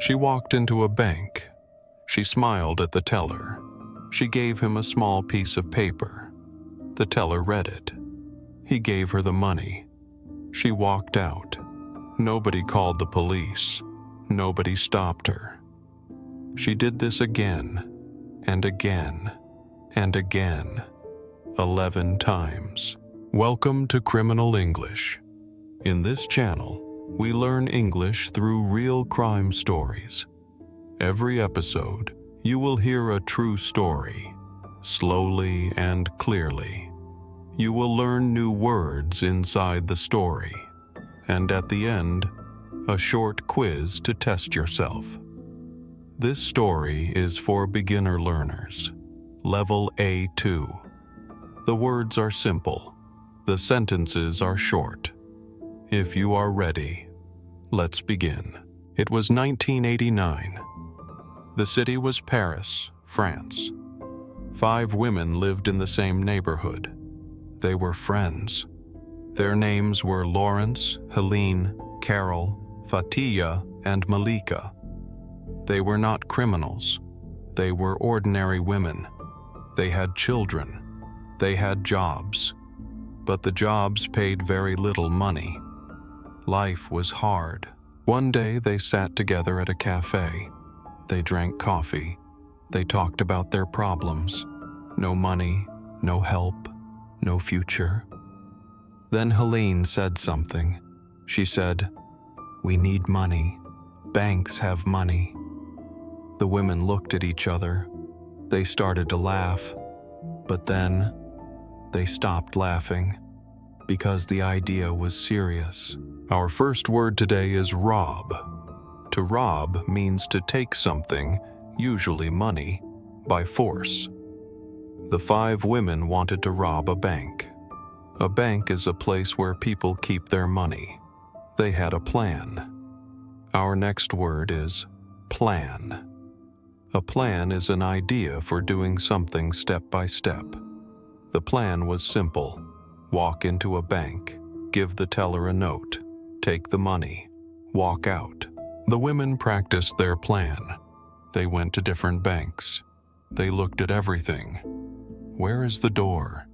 She walked into a bank. She smiled at the teller. She gave him a small piece of paper. The teller read it. He gave her the money. She walked out. Nobody called the police. Nobody stopped her. She did this again, and again, and again, 11 times. Welcome to Criminal English. In this channel, we learn English through real crime stories. Every episode, you will hear a true story, slowly and clearly. You will learn new words inside the story, and at the end, a short quiz to test yourself. This story is for beginner learners, level A2. The words are simple. The sentences are short. If you are ready, let's begin. It was 1989. The city was Paris, France. 5 women lived in the same neighborhood. They were friends. Their names were Lawrence, Helene, Carol, Fatia, and Malika. They were not criminals. They were ordinary women. They had children. They had jobs. But the jobs paid very little money. Life was hard. One day they sat together at a cafe. They drank coffee. They talked about their problems. No money, no help, no future. Then Helene said something. She said, "We need money. Banks have money." The women looked at each other. They started to laugh, but then they stopped laughing because the idea was serious. Our first word today is rob. To rob means to take something, usually money, by force. The 5 women wanted to rob a bank. A bank is a place where people keep their money. They had a plan. Our next word is plan. A plan is an idea for doing something step by step. The plan was simple. Walk into a bank, give the teller a note, take the money, walk out. The women practiced their plan. They went to different banks. They looked at everything. Where is the door?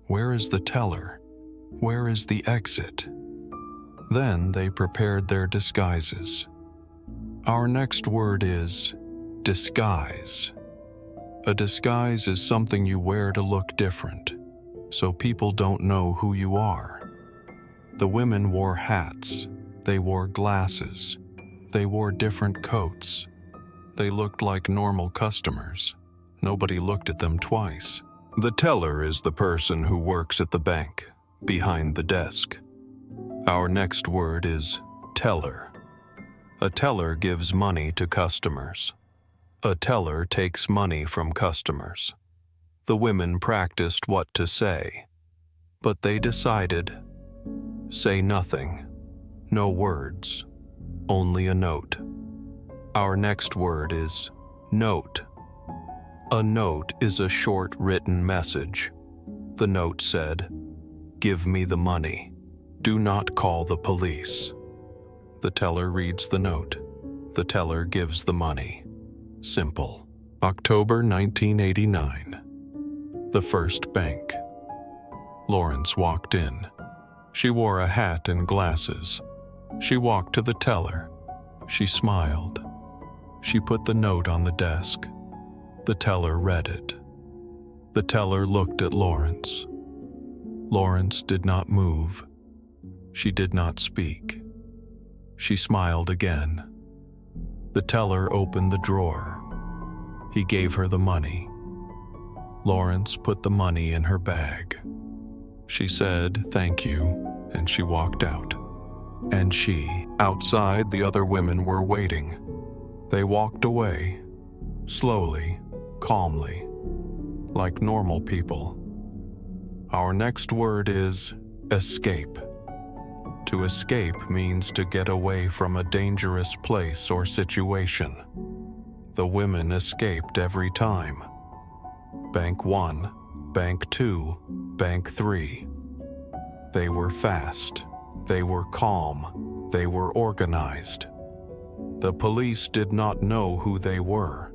Where is the teller? Where is the exit? Then they prepared their disguises. Our next word is disguise. A disguise is something you wear to look different, so people don't know who you are. The women wore hats. They wore glasses. They wore different coats. They looked like normal customers. Nobody looked at them twice. The teller is the person who works at the bank, behind the desk. Our next word is teller. A teller gives money to customers. A teller takes money from customers. The women practiced what to say, but they decided, say nothing, no words, only a note. Our next word is note. A note is a short written message. The note said, "Give me the money. Do not call the police." The teller reads the note. The teller gives the money. Simple. October 1989. The first bank. Lawrence walked in. She wore a hat and glasses. She walked to the teller. She smiled. She put the note on the desk. The teller read it. The teller looked at Lawrence. Lawrence did not move. She did not speak. She smiled again. The teller opened the drawer. He gave her the money. Lawrence put the money in her bag. She said, "Thank you," and she walked out. And outside, the other women were waiting. They walked away, slowly, calmly, like normal people. Our next word is escape. To escape means to get away from a dangerous place or situation. The women escaped every time. Bank 1, Bank 2, Bank 3. They were fast. They were calm. They were organized. The police did not know who they were.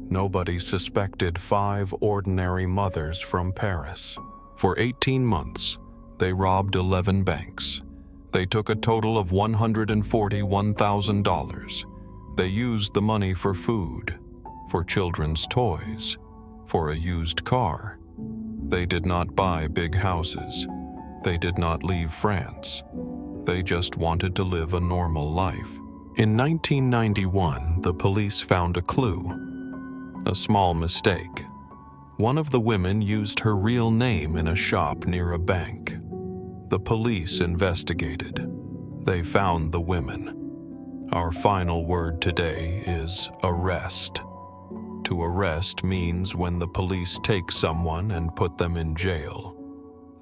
Nobody suspected 5 ordinary mothers from Paris. For 18 months, they robbed 11 banks. They took a total of $141,000. They used the money for food, for children's toys, for a used car. They did not buy big houses. They did not leave France. They just wanted to live a normal life. In 1991, the police found a clue. A small mistake. One of the women used her real name in a shop near a bank. The police investigated. They found the women. Our final word today is arrest. To arrest means when the police take someone and put them in jail.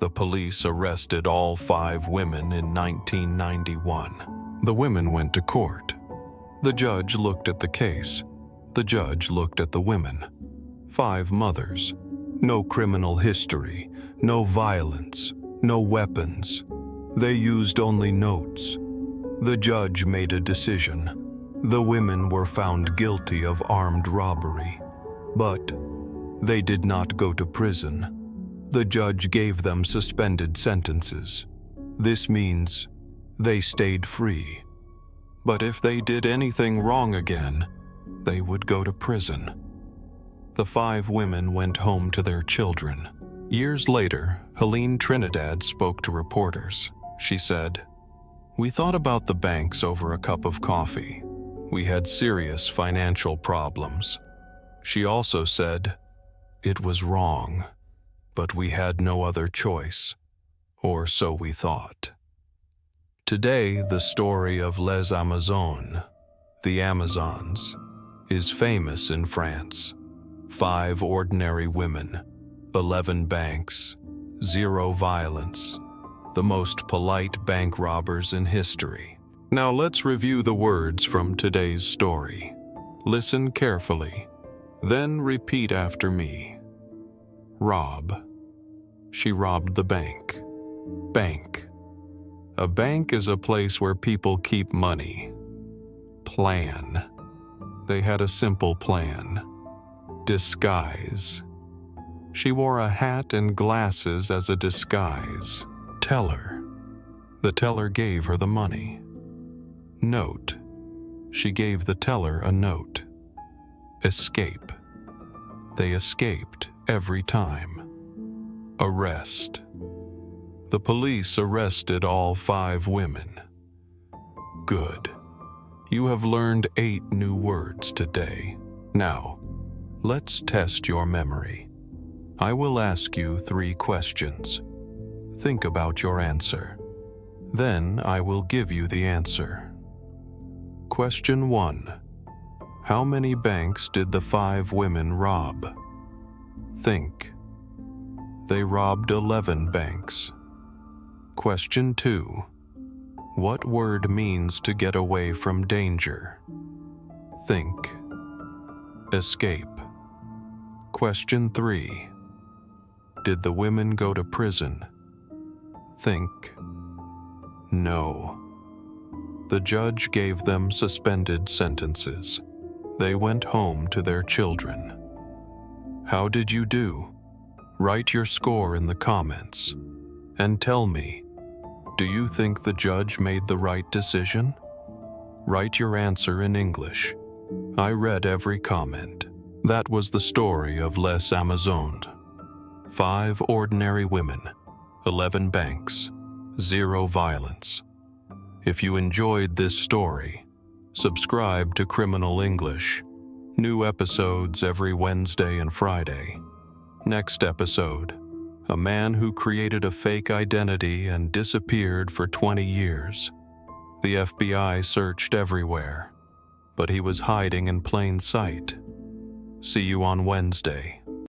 The police arrested all 5 women in 1991. The women went to court. The judge looked at the case. The judge looked at the women. 5 mothers. No criminal history, no violence, no weapons. They used only notes. The judge made a decision. The women were found guilty of armed robbery, but they did not go to prison. The judge gave them suspended sentences. This means they stayed free. But if they did anything wrong again, they would go to prison. The 5 women went home to their children. Years later, Helene Trinidad spoke to reporters. She said, "We thought about the banks over a cup of coffee. We had serious financial problems." She also said, "It was wrong, but we had no other choice, or so we thought." Today, the story of Les Amazones, the Amazons, is famous in France. 5 ordinary women, 11 banks, 0 violence, the most polite bank robbers in history. Now let's review the words from today's story. Listen carefully, then repeat after me. Rob. She robbed the bank. Bank. A bank is a place where people keep money. Plan. They had a simple plan. Disguise. She wore a hat and glasses as a disguise. Teller. The teller gave her the money. Note. She gave the teller a note. Escape. They escaped every time. Arrest. The police arrested all 5 women. Good. You have learned 8 new words today. Now, let's test your memory. I will ask you 3 questions. Think about your answer. Then I will give you the answer. Question 1. How many banks did the 5 women rob? Think. They robbed 11 banks. Question 2. What word means to get away from danger? Think. Escape. Question 3. Did the women go to prison? Think. No. The judge gave them suspended sentences. They went home to their children. How did you do? Write your score in the comments. And tell me, do you think the judge made the right decision? Write your answer in English. I read every comment. That was the story of Les Amazones. 5 ordinary women, 11 banks, 0 violence. If you enjoyed this story, subscribe to Criminal English. New episodes every Wednesday and Friday. Next episode, a man who created a fake identity and disappeared for 20 years. The FBI searched everywhere, but he was hiding in plain sight. See you on Wednesday.